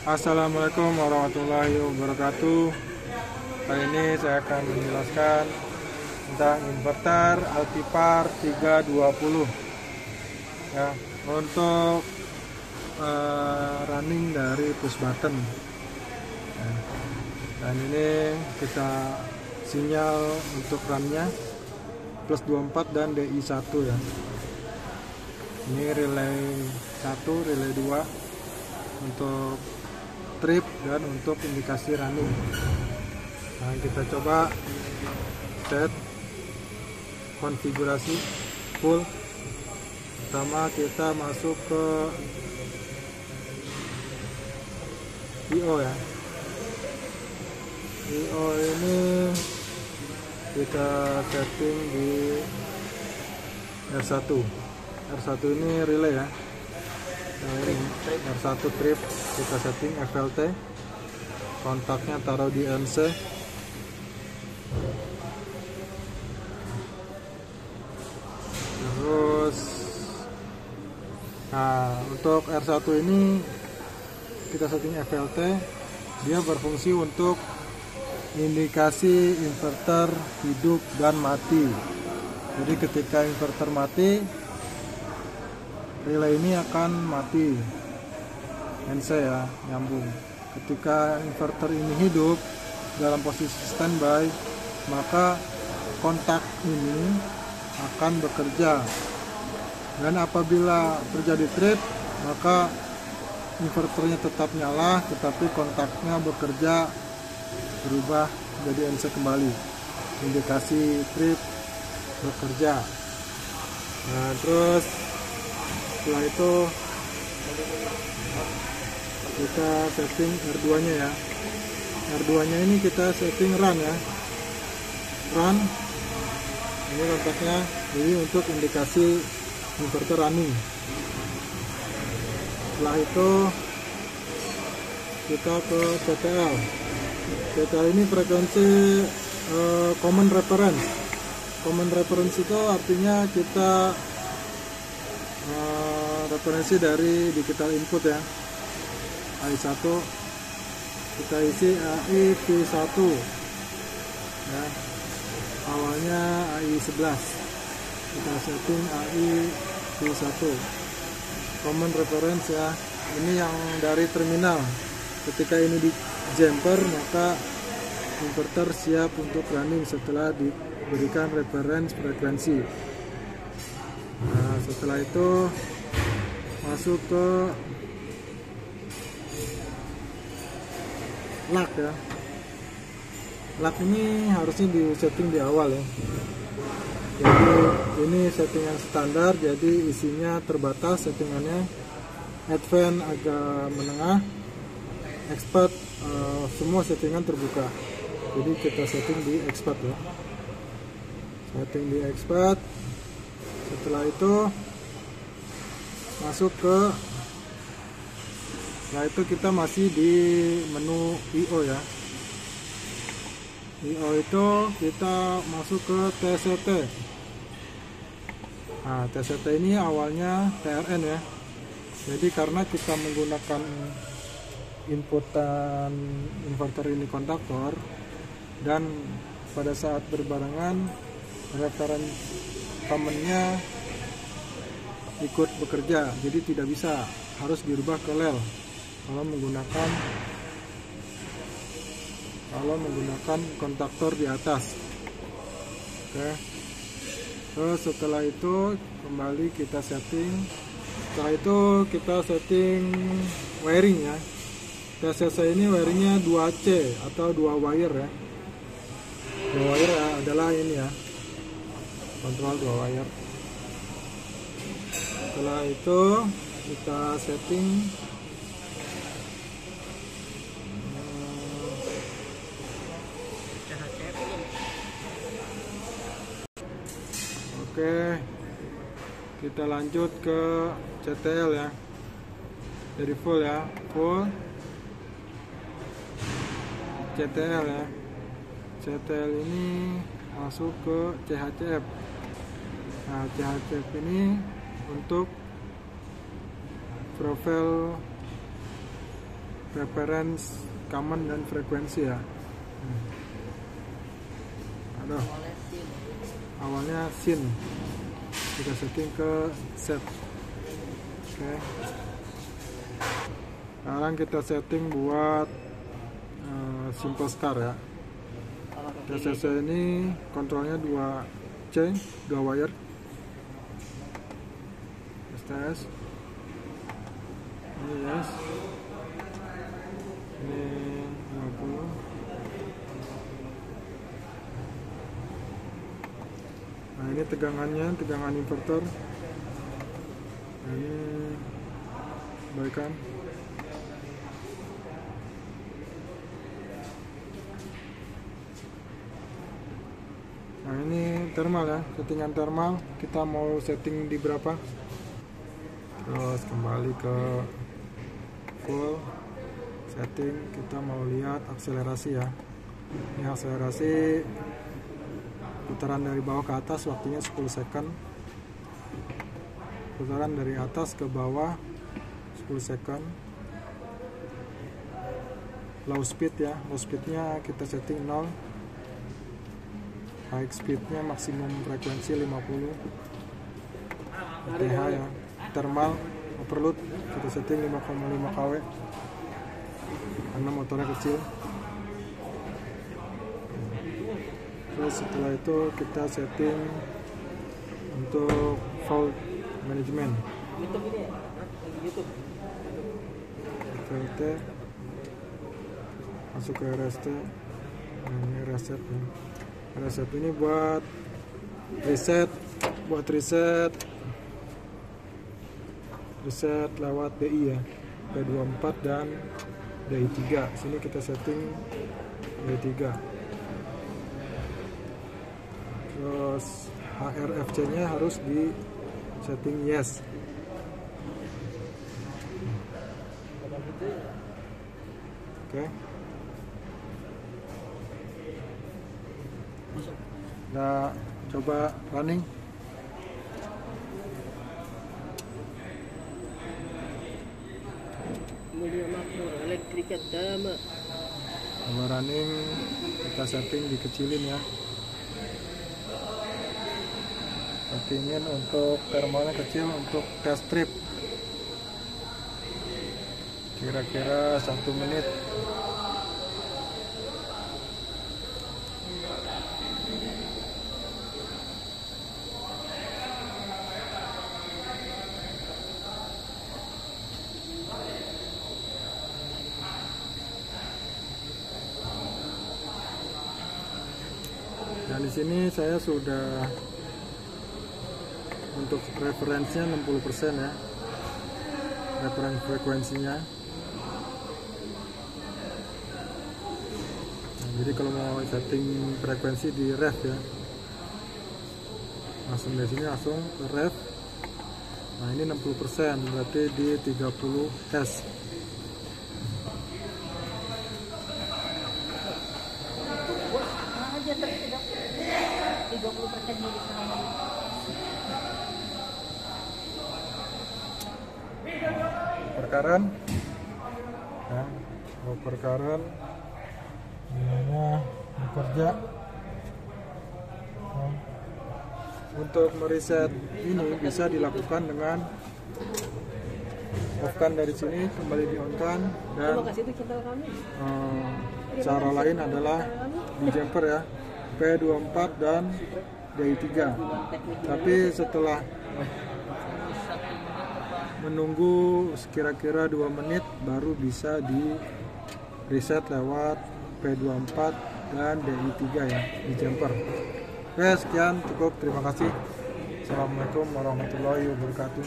Assalamualaikum warahmatullahi wabarakatuh. Kali ini saya akan menjelaskan tentang inverter Alpipar 320 ya, untuk running dari push button ya. Dan ini kita sinyal untuk runnya plus 24 dan DI1 ya. Ini relay 1, relay 2 untuk trip dan untuk indikasi running. Nah, kita coba set konfigurasi full. Pertama kita masuk ke IO ya. IO ini kita setting di R1. R1 ini relay ya. Nah, ini R1 trip kita setting FLT, kontaknya taruh di NC. Terus nah, untuk R1 ini kita setting FLT, dia berfungsi untuk indikasi inverter hidup dan mati. Jadi ketika inverter mati, relay ini akan mati, NC ya, nyambung. Ketika inverter ini hidup dalam posisi standby, maka kontak ini akan bekerja. Dan apabila terjadi trip, maka inverternya tetap nyala, tetapi kontaknya bekerja, berubah menjadi NC kembali, indikasi trip bekerja. Nah, terus setelah itu kita setting R2 nya ya. R2 nya ini kita setting run ya, run. Ini kontaknya, ini untuk indikasi inverter running. Setelah itu kita ke CTL. CTL ini frekuensi common reference. Common reference itu artinya kita referensi dari digital input ya. AI1 kita isi AI-V1 ya, awalnya AI11, kita setting AI-V1 common reference ya. Ini yang dari terminal. Ketika ini di jumper, maka inverter siap untuk running setelah diberikan reference frekuensi. Nah, setelah itu masuk ke lock ya. Lock ini harusnya di setting di awal ya. Jadi ini settingan standar, jadi isinya terbatas settingannya. Advance agak menengah, expert semua settingan terbuka. Jadi kita setting di expert ya. Setting di expert. Setelah itu masuk ke, setelah itu kita masih di menu IO ya. IO itu kita masuk ke TCT. Nah, TCT ini awalnya TRN ya. Jadi karena kita menggunakan inputan inverter ini konduktor, dan pada saat berbarengan referen common-nya ikut bekerja, jadi tidak bisa, harus dirubah ke LEL kalau menggunakan konduktor di atas. Oke. Terus setelah itu kembali kita setting. Setelah itu kita setting wiring ya. TCC ini wiringnya 2C atau 2 wire ya. 2 wire adalah ini ya, kontrol 2 wire. Setelah itu kita setting oke, kita lanjut ke CTL ya. Jadi full ya, full CTL ya. CTL ini masuk ke CHCF. Nah, CHCF ini untuk profil reference common dan frekuensi ya. Aduh, awalnya sin, kita setting ke set. Oke. Sekarang kita setting buat simple star ya. TCC ini kontrolnya 2C, 2 wire. STS. Ini yes. Ini 50. Nah, ini tegangannya, tegangan inverter. Nah, ini baikan. Nah, ini thermal ya, settingan thermal. Kita mau setting di berapa? Terus kembali ke full setting, kita mau lihat akselerasi ya. Ini akselerasi putaran dari bawah ke atas waktunya 10 second. Putaran dari atas ke bawah 10 second. Low speed ya, low speednya kita setting 0. High speednya maksimum frekuensi 50. TH ya, thermal overload kita setting 5,5 kW karena motornya kecil. Terus setelah itu kita setting untuk fault management. VT masuk ke RST. Nah, ini reset ya. Reset ini buat reset lewat DI ya, P24 dan DI3. Sini kita setting DI3. Terus HRFC nya harus di setting yes. Oke. Nah, coba running. Coba running, kita setting dikecilin ya. Settingin untuk thermalnya kecil untuk test strip. Kira-kira 1 menit. Dan di sini saya sudah untuk referensinya 60% ya, referensi frekuensinya. Nah, jadi kalau mau setting frekuensi di ref ya, langsung dari sini langsung ke ref. Nah, ini 60%, berarti di 30 Hz. Perkaran ya, perkaran ini bekerja. Nah, untuk mereset ini bisa dilakukan dengan off-kan dari sini, kembali di on-kan, dan cara lain adalah di jumper ya, P24 dan DI3. Tapi setelah menunggu kira-kira 2 menit baru bisa di reset lewat P24 dan DI3 ya, di jumper. Oke, sekian cukup, terima kasih. Assalamualaikum warahmatullahi wabarakatuh.